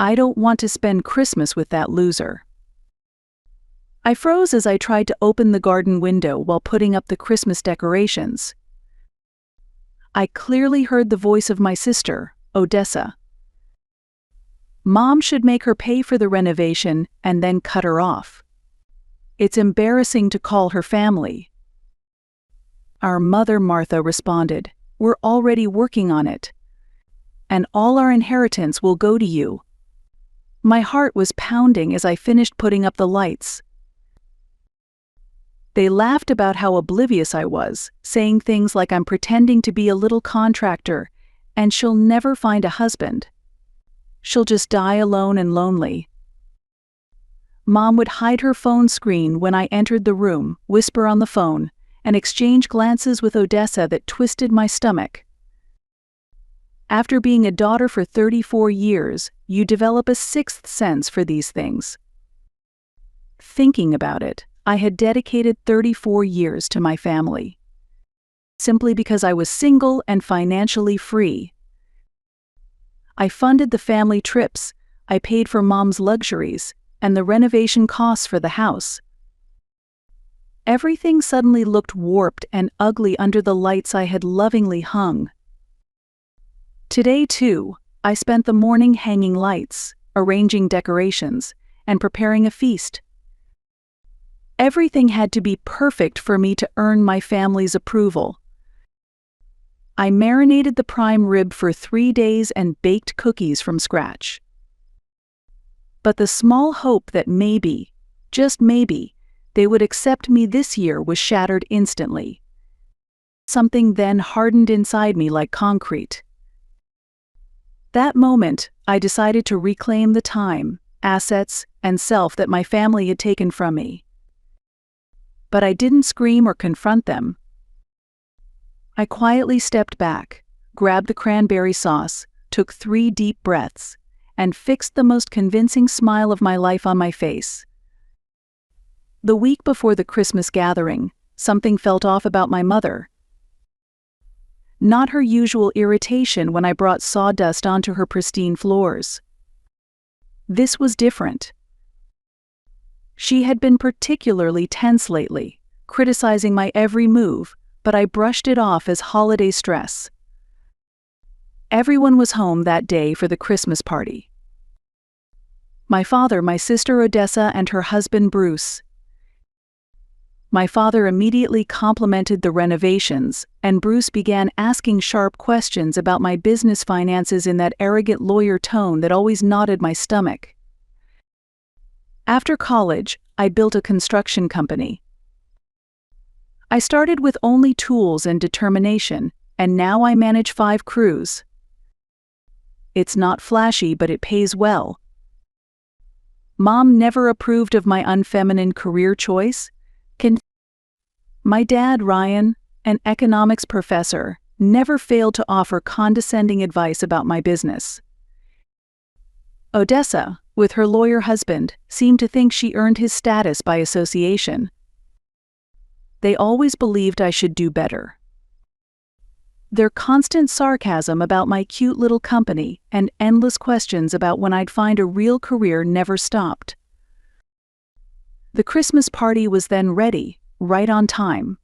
I don't want to spend Christmas with that loser. I froze as I tried to open the garden window while putting up the Christmas decorations. I clearly heard the voice of my sister, Odessa. Mom should make her pay for the renovation and then cut her off. It's embarrassing to call her family. Our mother, Martha, responded, "We're already working on it. And all our inheritance will go to you." My heart was pounding as I finished putting up the lights. They laughed about how oblivious I was, saying things like I'm pretending to be a little contractor, and she'll never find a husband. She'll just die alone and lonely. Mom would hide her phone screen when I entered the room, whisper on the phone, and exchange glances with Odessa that twisted my stomach. After being a daughter for 34 years, you develop a sixth sense for these things. Thinking about it, I had dedicated 34 years to my family. Simply because I was single and financially free. I funded the family trips, I paid for Mom's luxuries, and the renovation costs for the house. Everything suddenly looked warped and ugly under the lights I had lovingly hung. Today, too, I spent the morning hanging lights, arranging decorations, and preparing a feast. Everything had to be perfect for me to earn my family's approval. I marinated the prime rib for 3 days and baked cookies from scratch. But the small hope that maybe, just maybe, they would accept me this year was shattered instantly. Something then hardened inside me like concrete. That moment, I decided to reclaim the time, assets, and self that my family had taken from me. But I didn't scream or confront them. I quietly stepped back, grabbed the cranberry sauce, took 3 deep breaths, and fixed the most convincing smile of my life on my face. The week before the Christmas gathering, something felt off about my mother. Not her usual irritation when I brought sawdust onto her pristine floors. This was different. She had been particularly tense lately, criticizing my every move, but I brushed it off as holiday stress. Everyone was home that day for the Christmas party. My father, my sister Odessa, and her husband Bruce. My father immediately complimented the renovations, and Bruce began asking sharp questions about my business finances in that arrogant lawyer tone that always knotted my stomach. After college, I built a construction company. I started with only tools and determination, and now I manage 5 crews. It's not flashy, but it pays well. Mom never approved of my unfeminine career choice. My dad, Ryan, an economics professor, never failed to offer condescending advice about my business. Odessa, with her lawyer husband, seemed to think she earned his status by association. They always believed I should do better. Their constant sarcasm about my cute little company and endless questions about when I'd find a real career never stopped. The Christmas party was then ready, right on time.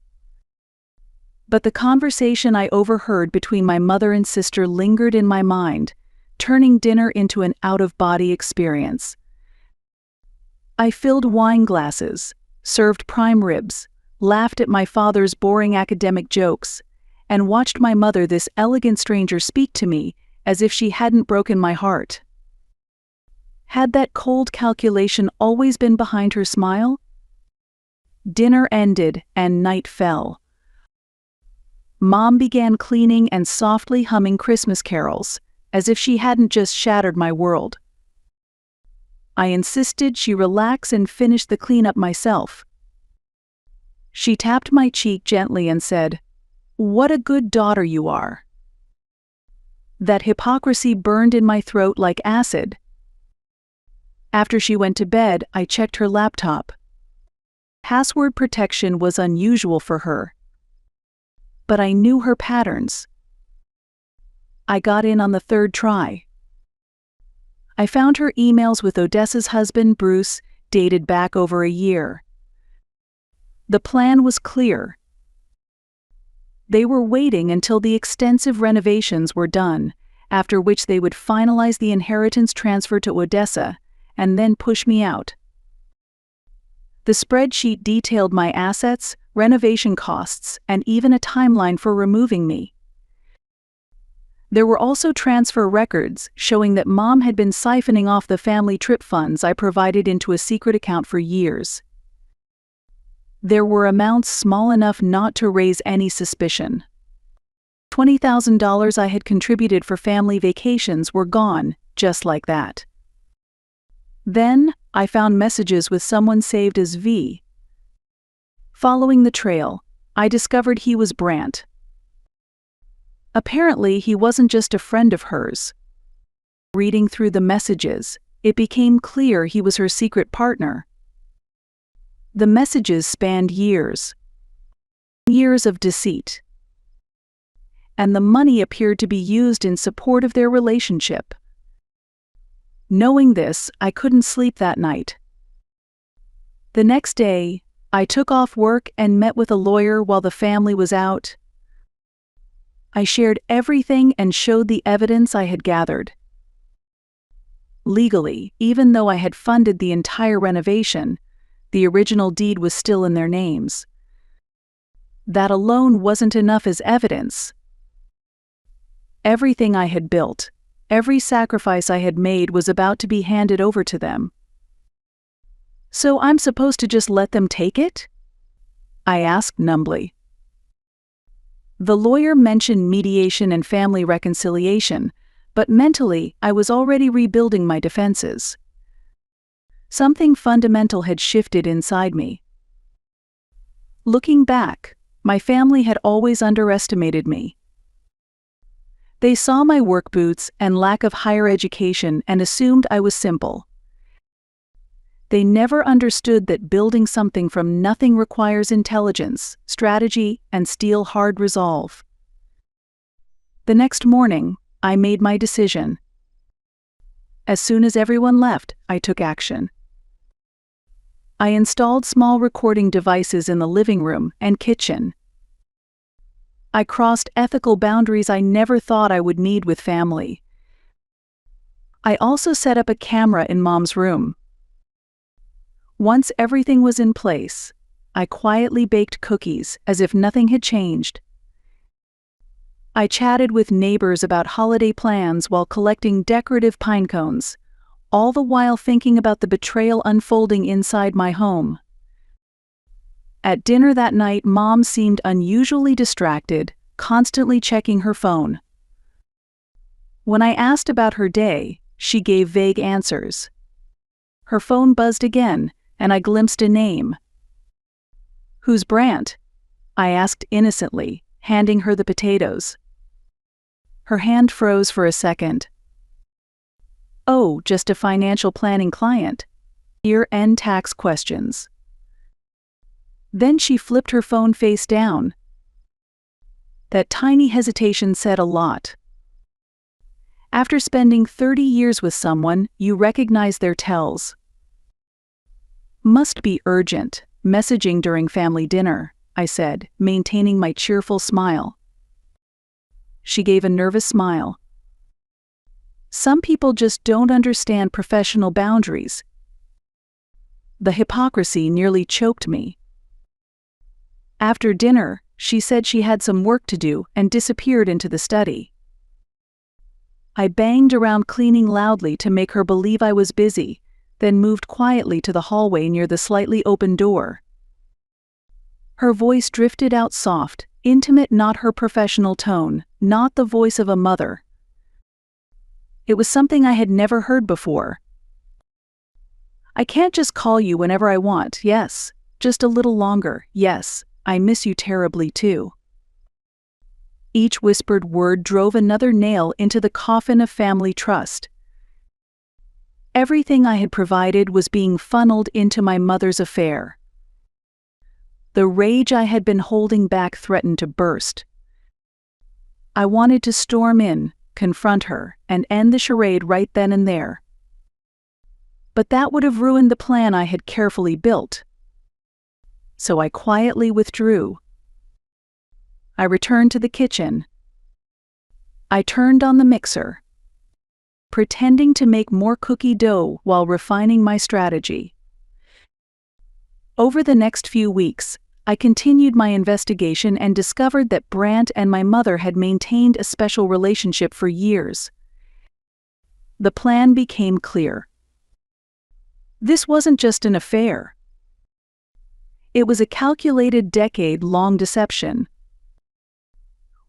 But the conversation I overheard between my mother and sister lingered in my mind, turning dinner into an out-of-body experience. I filled wine glasses, served prime ribs, laughed at my father's boring academic jokes, and watched my mother, this elegant stranger, speak to me as if she hadn't broken my heart. Had that cold calculation always been behind her smile? Dinner ended and night fell. Mom began cleaning and softly humming Christmas carols, as if she hadn't just shattered my world. I insisted she relax and finish the cleanup myself. She tapped my cheek gently and said, "What a good daughter you are." That hypocrisy burned in my throat like acid. After she went to bed, I checked her laptop. Password protection was unusual for her. But I knew her patterns. I got in on the 3rd try. I found her emails with Odessa's husband, Bruce, dated back over a year. The plan was clear. They were waiting until the extensive renovations were done, after which they would finalize the inheritance transfer to Odessa, and then push me out. The spreadsheet detailed my assets, renovation costs, and even a timeline for removing me. There were also transfer records showing that Mom had been siphoning off the family trip funds I provided into a secret account for years. There were amounts small enough not to raise any suspicion. $20,000 I had contributed for family vacations were gone, just like that. Then, I found messages with someone saved as V. Following the trail, I discovered he was Brandt. Apparently, he wasn't just a friend of hers. Reading through the messages, it became clear he was her secret partner. The messages spanned years. Years of deceit. And the money appeared to be used in support of their relationship. Knowing this, I couldn't sleep that night. The next day, I took off work and met with a lawyer while the family was out. I shared everything and showed the evidence I had gathered. Legally, even though I had funded the entire renovation, the original deed was still in their names. That alone wasn't enough as evidence. Everything I had built, every sacrifice I had made was about to be handed over to them. So I'm supposed to just let them take it? I asked numbly. The lawyer mentioned mediation and family reconciliation, but mentally I was already rebuilding my defenses. Something fundamental had shifted inside me. Looking back, my family had always underestimated me. They saw my work boots and lack of higher education and assumed I was simple. They never understood that building something from nothing requires intelligence, strategy, and steel-hard resolve. The next morning, I made my decision. As soon as everyone left, I took action. I installed small recording devices in the living room and kitchen. I crossed ethical boundaries I never thought I would need with family. I also set up a camera in Mom's room. Once everything was in place, I quietly baked cookies as if nothing had changed. I chatted with neighbors about holiday plans while collecting decorative pine cones, all the while thinking about the betrayal unfolding inside my home. At dinner that night, Mom seemed unusually distracted, constantly checking her phone. When I asked about her day, she gave vague answers. Her phone buzzed again, and I glimpsed a name. "Who's Brandt?" I asked innocently, handing her the potatoes. Her hand froze for a second. "Oh, just a financial planning client. Year-end tax questions." Then she flipped her phone face down. That tiny hesitation said a lot. After spending 30 years with someone, you recognize their tells. "Must be urgent, messaging during family dinner," I said, maintaining my cheerful smile. She gave a nervous smile. "Some people just don't understand professional boundaries." The hypocrisy nearly choked me. After dinner, she said she had some work to do and disappeared into the study. I banged around cleaning loudly to make her believe I was busy, then moved quietly to the hallway near the slightly open door. Her voice drifted out soft, intimate, not her professional tone, not the voice of a mother. It was something I had never heard before. "I can't just call you whenever I want, yes. Just a little longer, yes. I miss you terribly too." Each whispered word drove another nail into the coffin of family trust. Everything I had provided was being funneled into my mother's affair. The rage I had been holding back threatened to burst. I wanted to storm in, confront her, and end the charade right then and there. but that would have ruined the plan I had carefully built. So I quietly withdrew. I returned to the kitchen. I turned on the mixer, pretending to make more cookie dough while refining my strategy. Over the next few weeks, I continued my investigation and discovered that Brant and my mother had maintained a special relationship for years. The plan became clear. This wasn't just an affair. It was a calculated decade-long deception.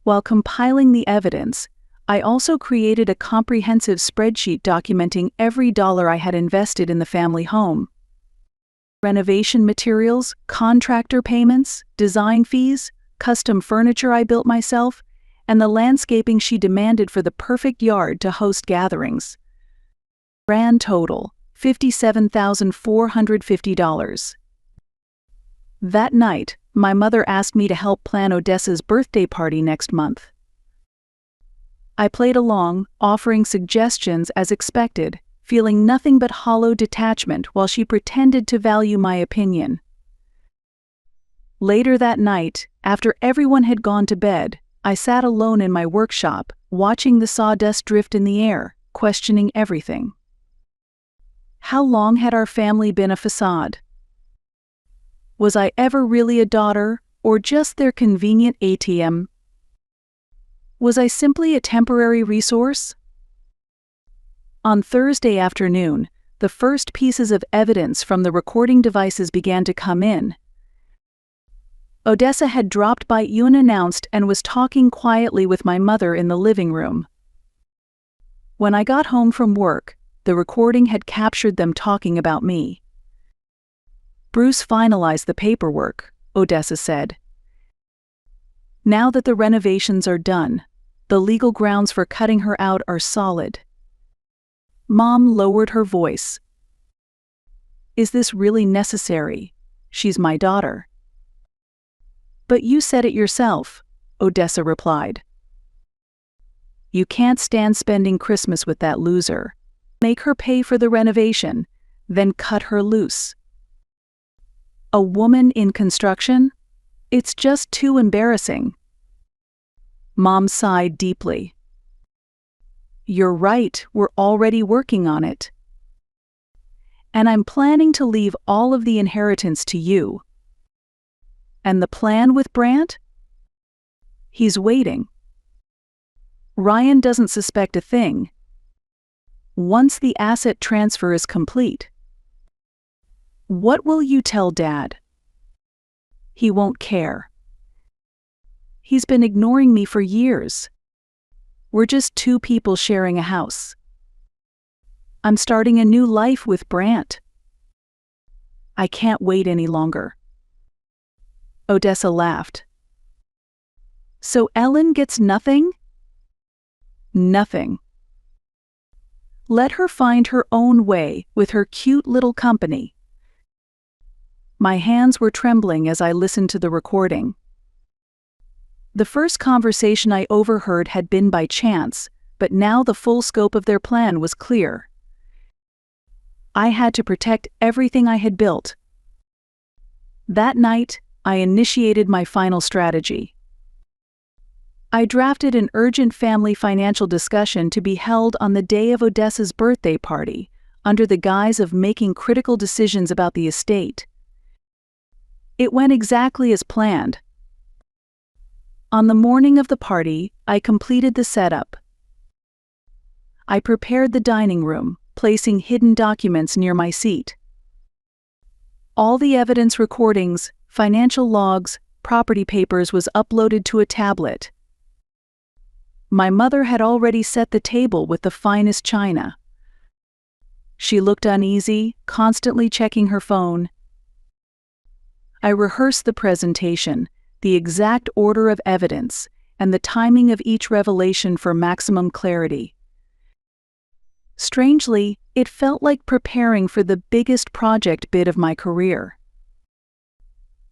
While compiling the evidence, I also created a comprehensive spreadsheet documenting every dollar I had invested in the family home. Renovation materials, contractor payments, design fees, custom furniture I built myself, and the landscaping she demanded for the perfect yard to host gatherings. Grand total, $57,450. That night, my mother asked me to help plan Odessa's birthday party next month. I played along, offering suggestions as expected, feeling nothing but hollow detachment while she pretended to value my opinion. Later that night, after everyone had gone to bed, I sat alone in my workshop, watching the sawdust drift in the air, questioning everything. How long had our family been a facade? Was I ever really a daughter, or just their convenient ATM? Was I simply a temporary resource? On Thursday afternoon, the first pieces of evidence from the recording devices began to come in. Odessa had dropped by unannounced and was talking quietly with my mother in the living room. When I got home from work, the recording had captured them talking about me. Bruce finalized the paperwork, Odessa said. Now that the renovations are done, the legal grounds for cutting her out are solid. Mom lowered her voice. Is this really necessary? She's my daughter. But you said it yourself, Odessa replied. You can't stand spending Christmas with that loser. Make her pay for the renovation, then cut her loose. A woman in construction? It's just too embarrassing. Mom sighed deeply. You're right, we're already working on it. And I'm planning to leave all of the inheritance to you. And the plan with Brant? He's waiting. Ryan doesn't suspect a thing. Once the asset transfer is complete. What will you tell Dad? He won't care. He's been ignoring me for years. We're just two people sharing a house. I'm starting a new life with Brant. I can't wait any longer. Odessa laughed. So Ellen gets nothing? Nothing. Let her find her own way with her cute little company. My hands were trembling as I listened to the recording. The first conversation I overheard had been by chance, but now the full scope of their plan was clear. I had to protect everything I had built. That night, I initiated my final strategy. I drafted an urgent family financial discussion to be held on the day of Odessa's birthday party, under the guise of making critical decisions about the estate. It went exactly as planned. On the morning of the party, I completed the setup. I prepared the dining room, placing hidden documents near my seat. All the evidence recordings, financial logs, property papers was uploaded to a tablet. My mother had already set the table with the finest china. She looked uneasy, constantly checking her phone. I rehearsed the presentation, the exact order of evidence, and the timing of each revelation for maximum clarity. Strangely, it felt like preparing for the biggest project bid of my career.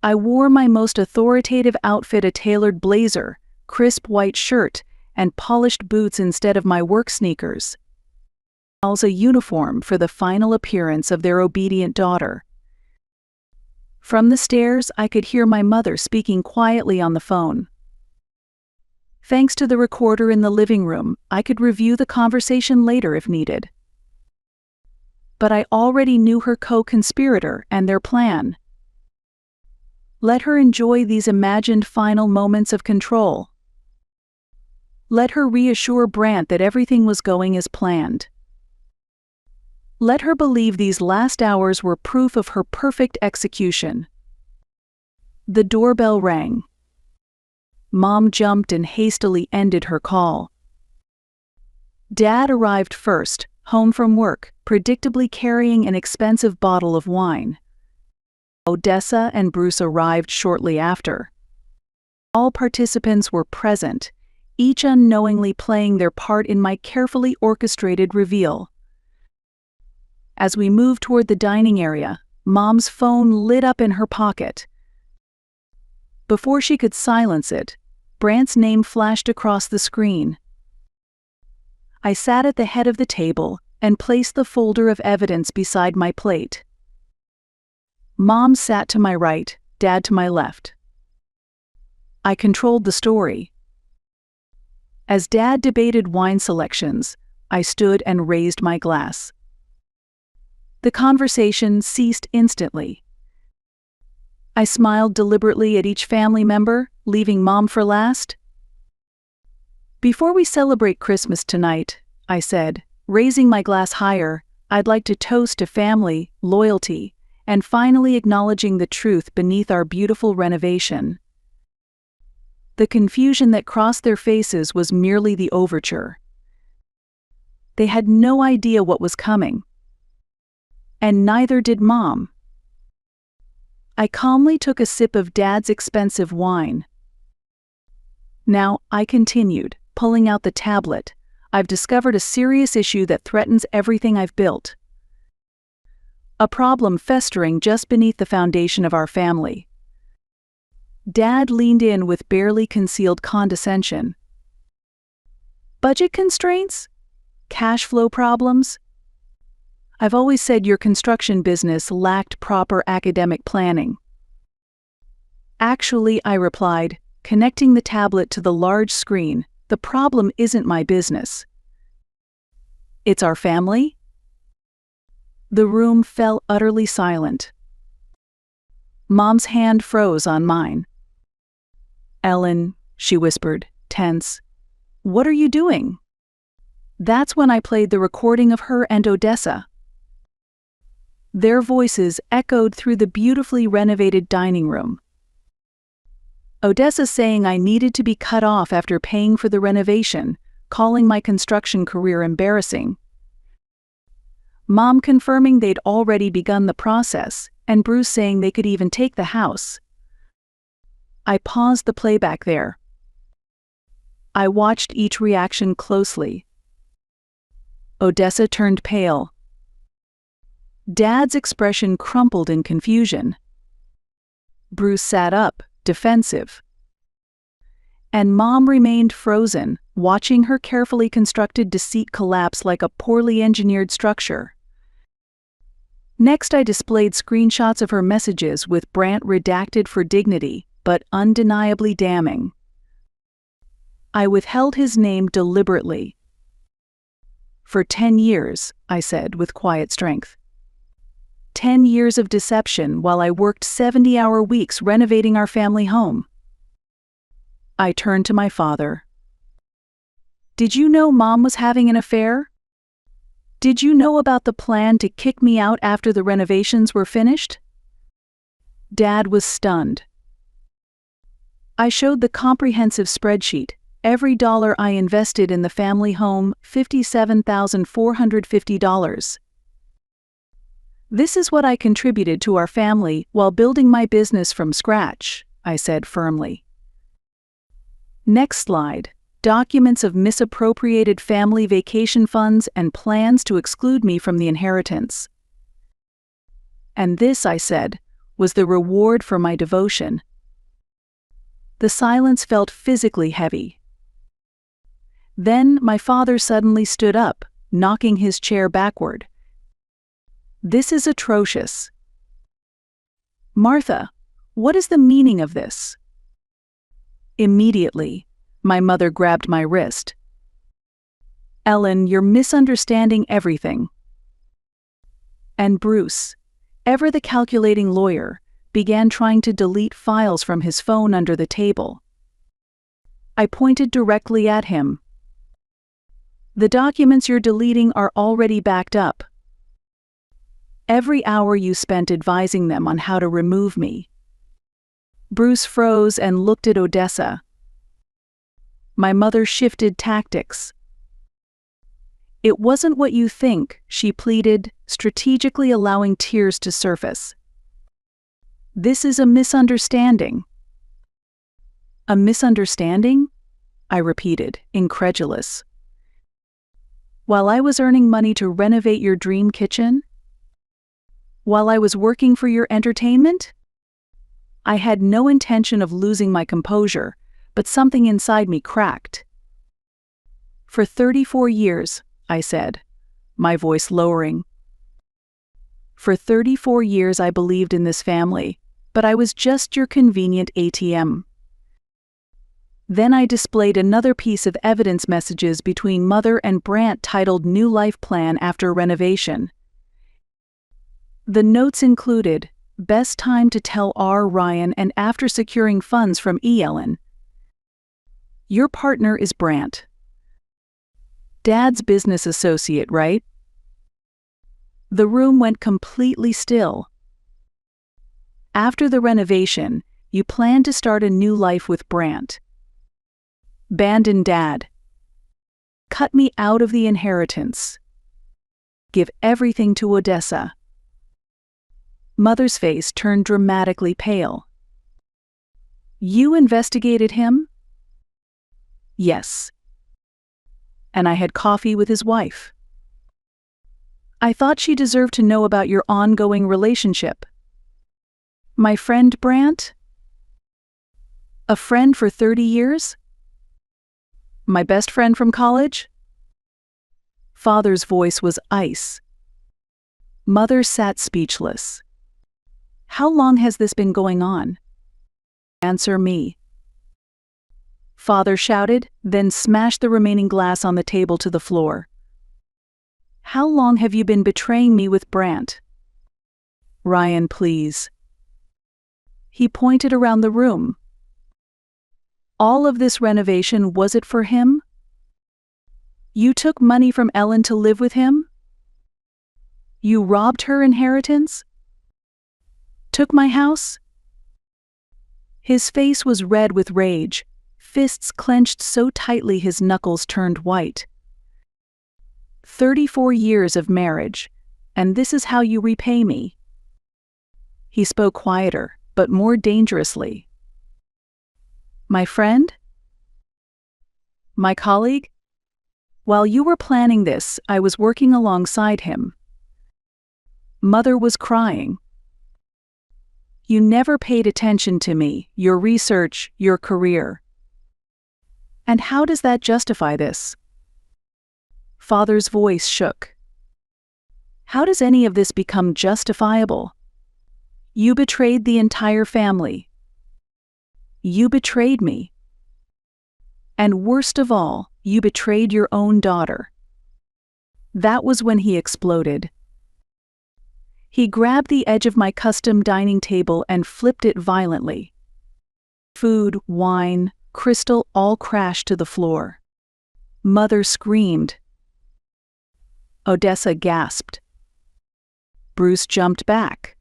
I wore my most authoritative outfit, a tailored blazer, crisp white shirt, and polished boots instead of my work sneakers. a uniform for the final appearance of their obedient daughter. From the stairs, I could hear my mother speaking quietly on the phone. Thanks to the recorder in the living room, I could review the conversation later if needed. But I already knew her co-conspirator and their plan. Let her enjoy these imagined final moments of control. Let her reassure Brant that everything was going as planned. Let her believe these last hours were proof of her perfect execution. The doorbell rang. Mom jumped and hastily ended her call. Dad arrived first, home from work, predictably carrying an expensive bottle of wine. Odessa and Bruce arrived shortly after. All participants were present, each unknowingly playing their part in my carefully orchestrated reveal. As we moved toward the dining area, Mom's phone lit up in her pocket. Before she could silence it, Brant's name flashed across the screen. I sat at the head of the table and placed the folder of evidence beside my plate. Mom sat to my right, Dad to my left. I controlled the story. As Dad debated wine selections, I stood and raised my glass. The conversation ceased instantly. I smiled deliberately at each family member, leaving Mom for last. Before we celebrate Christmas tonight, I said, raising my glass higher, I'd like to toast to family, loyalty, and finally acknowledging the truth beneath our beautiful renovation. The confusion that crossed their faces was merely the overture. They had no idea what was coming. And neither did Mom. I calmly took a sip of Dad's expensive wine. Now, I continued, pulling out the tablet, I've discovered a serious issue that threatens everything I've built. A problem festering just beneath the foundation of our family. Dad leaned in with barely concealed condescension. Budget constraints? Cash flow problems? I've always said your construction business lacked proper academic planning. Actually, I replied, connecting the tablet to the large screen, the problem isn't my business. It's our family? The room fell utterly silent. Mom's hand froze on mine. Ellen, she whispered, tense. What are you doing? That's when I played the recording of her and Odessa. Their voices echoed through the beautifully renovated dining room. Odessa saying I needed to be cut off after paying for the renovation, calling my construction career embarrassing. Mom confirming they'd already begun the process, and Bruce saying they could even take the house. I paused the playback there. I watched each reaction closely. Odessa turned pale. Dad's expression crumpled in confusion. Bruce sat up, defensive. And Mom remained frozen, watching her carefully constructed deceit collapse like a poorly engineered structure. Next, I displayed screenshots of her messages with Brant redacted for dignity, but undeniably damning. I withheld his name deliberately. For 10 years, I said with quiet strength. 10 years of deception while I worked 70-hour weeks renovating our family home. I turned to my father. Did you know Mom was having an affair? Did you know about the plan to kick me out after the renovations were finished? Dad was stunned. I showed the comprehensive spreadsheet, every dollar I invested in the family home, $57,450. This is what I contributed to our family while building my business from scratch, I said firmly. Next slide. Documents of misappropriated family vacation funds and plans to exclude me from the inheritance. And this, I said, was the reward for my devotion. The silence felt physically heavy. Then my father suddenly stood up, knocking his chair backward. "This is atrocious. Martha, what is the meaning of this?" Immediately, my mother grabbed my wrist. "Ellen, you're misunderstanding everything." And Bruce, ever the calculating lawyer, began trying to delete files from his phone under the table. I pointed directly at him. "The documents you're deleting are already backed up. Every hour you spent advising them on how to remove me." Bruce froze and looked at Odessa. My mother shifted tactics. "It wasn't what you think," she pleaded, strategically allowing tears to surface. "This is a misunderstanding." "A misunderstanding?" I repeated, incredulous. "While I was earning money to renovate your dream kitchen? While I was working for your entertainment?" I had no intention of losing my composure, but something inside me cracked. "For 34 years, I said, my voice lowering. "For 34 years I believed in this family, but I was just your convenient ATM." Then I displayed another piece of evidence messages between Mother and Brant titled "New Life Plan After Renovation." The notes included, "Best time to tell R. Ryan and after securing funds from E. Ellen. Your partner is Brant. Dad's business associate, right?" The room went completely still. "After the renovation, you plan to start a new life with Brant. Abandon Dad. Cut me out of the inheritance. Give everything to Odessa." Mother's face turned dramatically pale. "You investigated him?" "Yes. And I had coffee with his wife. I thought she deserved to know about your ongoing relationship." "My friend Brant? A friend for 30 years? My best friend from college?" Father's voice was ice. Mother sat speechless. "How long has this been going on?" "Answer me." Father shouted, then smashed the remaining glass on the table to the floor. "How long have you been betraying me with Brant?" "Ryan, please." He pointed around the room. "All of this renovation, was it for him? You took money from Ellen to live with him? You robbed her inheritance? Took my house?" His face was red with rage, fists clenched so tightly his knuckles turned white. 34 years of marriage, and this is how you repay me." He spoke quieter, but more dangerously. "My friend? My colleague? While you were planning this, I was working alongside him." Mother was crying. "You never paid attention to me, your research, your career. And how does that justify this?" Father's voice shook. "How does any of this become justifiable? You betrayed the entire family. You betrayed me. And worst of all, you betrayed your own daughter." That was when he exploded. He grabbed the edge of my custom dining table and flipped it violently. Food, wine, crystal all crashed to the floor. Mother screamed. Odessa gasped. Bruce jumped back.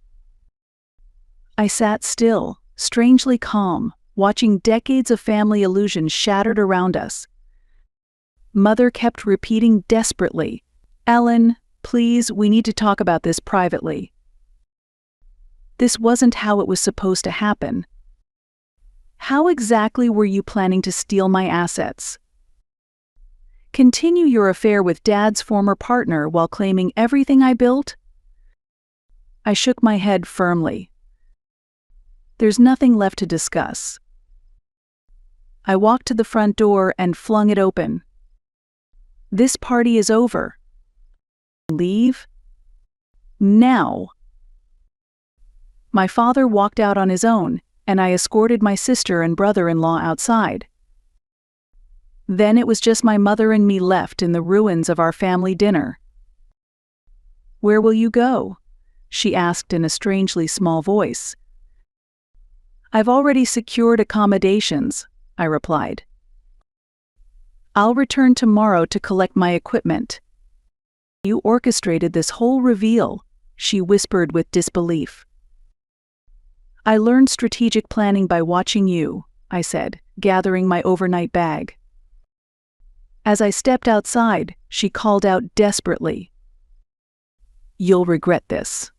I sat still, strangely calm, watching decades of family illusion shattered around us. Mother kept repeating desperately, "Ellen, please, we need to talk about this privately." This wasn't how it was supposed to happen. How exactly were you planning to steal my assets? Continue your affair with Dad's former partner while claiming everything I built? I shook my head firmly. There's nothing left to discuss. I walked to the front door and flung it open. This party is over. Leave? Now. My father walked out on his own, and I escorted my sister and brother-in-law outside. Then it was just my mother and me left in the ruins of our family dinner. "Where will you go?" she asked in a strangely small voice. "I've already secured accommodations," I replied. "I'll return tomorrow to collect my equipment." "You orchestrated this whole reveal," she whispered with disbelief. "I learned strategic planning by watching you," I said, gathering my overnight bag. As I stepped outside, she called out desperately, "You'll regret this."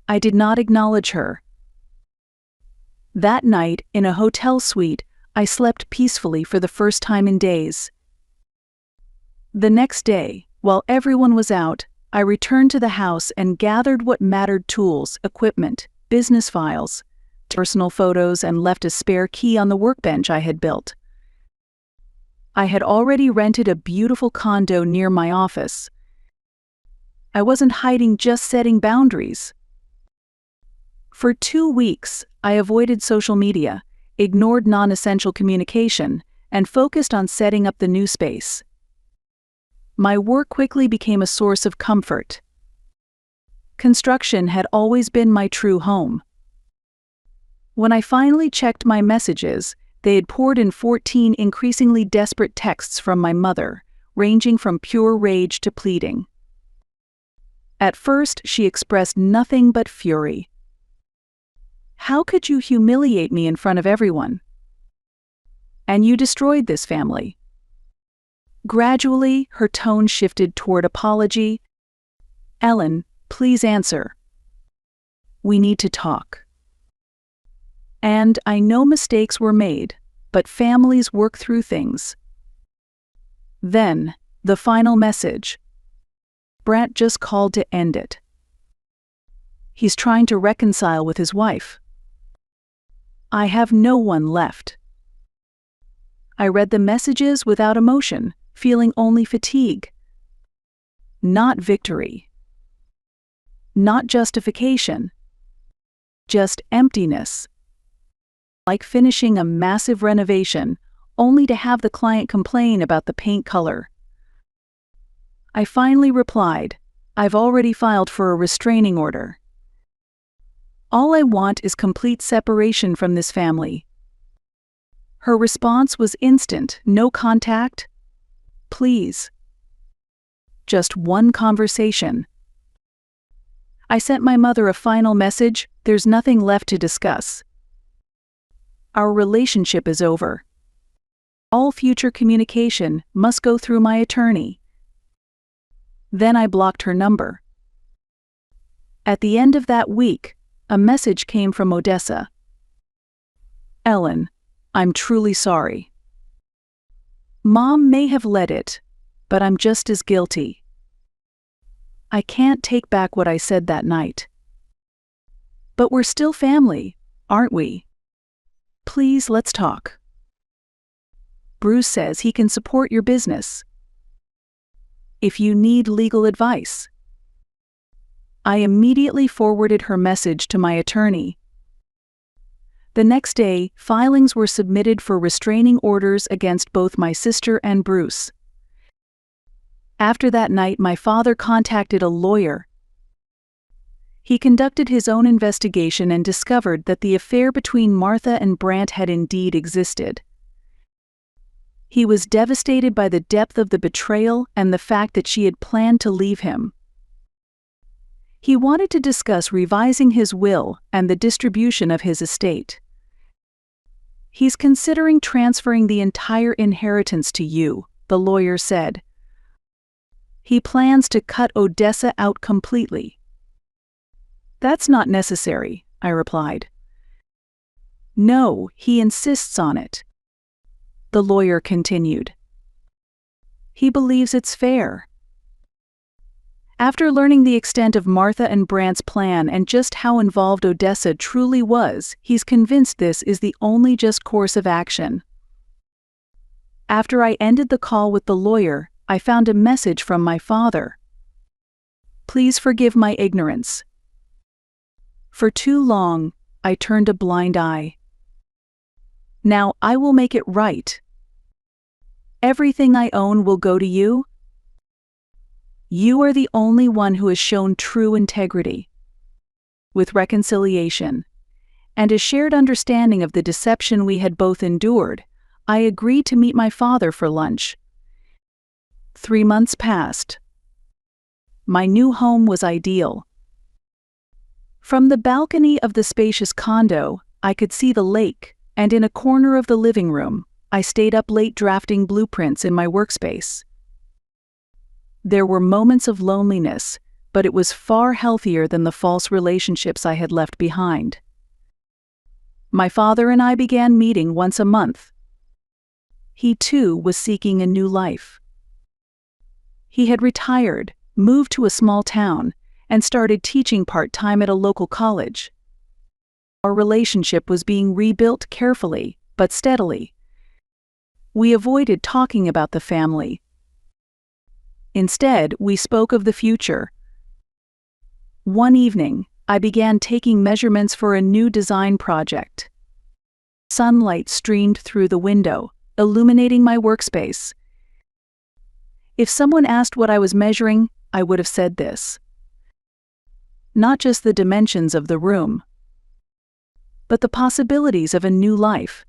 I did not acknowledge her. That night, in a hotel suite, I slept peacefully for the first time in days. The next day, while everyone was out, I returned to the house and gathered what mattered: tools, equipment, business files, personal photos, and left a spare key on the workbench I had built. I had already rented a beautiful condo near my office. I wasn't hiding, just setting boundaries. For 2 weeks, I avoided social media, ignored non-essential communication, and focused on setting up the new space. My work quickly became a source of comfort. Construction had always been my true home. When I finally checked my messages, they had poured in 14 increasingly desperate texts from my mother, ranging from pure rage to pleading. At first, she expressed nothing but fury. "How could you humiliate me in front of everyone? And you destroyed this family." Gradually, her tone shifted toward apology. "Ellen, please answer. We need to talk. And I know mistakes were made, but families work through things." Then, the final message. "Brant just called to end it. He's trying to reconcile with his wife. I have no one left." I read the messages without emotion, feeling only fatigue. Not victory. Not justification. Just emptiness. Like finishing a massive renovation, only to have the client complain about the paint color. I finally replied, "I've already filed for a restraining order. All I want is complete separation from this family." Her response was instant: "No contact? Please. Just one conversation." I sent my mother a final message: "There's nothing left to discuss. Our relationship is over. All future communication must go through my attorney." Then I blocked her number. At the end of that week, a message came from Odessa. "Ellen, I'm truly sorry. Mom may have led it, but I'm just as guilty. I can't take back what I said that night. But we're still family, aren't we? Please, let's talk. Bruce says he can support your business. If you need legal advice." I immediately forwarded her message to my attorney. The next day, filings were submitted for restraining orders against both my sister and Bruce. After that night, my father contacted a lawyer. He conducted his own investigation and discovered that the affair between Martha and Brant had indeed existed. He was devastated by the depth of the betrayal and the fact that she had planned to leave him. He wanted to discuss revising his will and the distribution of his estate. "He's considering transferring the entire inheritance to you," the lawyer said. "He plans to cut Odessa out completely." "That's not necessary," I replied. "No, he insists on it," the lawyer continued. "He believes it's fair." After learning the extent of Martha and Brant's plan and just how involved Odessa truly was, he's convinced this is the only just course of action. After I ended the call with the lawyer, I found a message from my father. Please forgive my ignorance. For too long, I turned a blind eye. Now I will make it right. Everything I own will go to you. You are the only one who has shown true integrity. With reconciliation and a shared understanding of the deception we had both endured, I agreed to meet my father for lunch. 3 months passed. My new home was ideal. From the balcony of the spacious condo, I could see the lake, and in a corner of the living room, I stayed up late drafting blueprints in my workspace. There were moments of loneliness, but it was far healthier than the false relationships I had left behind. My father and I began meeting once a month. He too was seeking a new life. He had retired, moved to a small town, and started teaching part-time at a local college. Our relationship was being rebuilt carefully, but steadily. We avoided talking about the family. Instead, we spoke of the future. One evening, I began taking measurements for a new design project. Sunlight streamed through the window, illuminating my workspace. If someone asked what I was measuring, I would have said this. Not just the dimensions of the room, but the possibilities of a new life.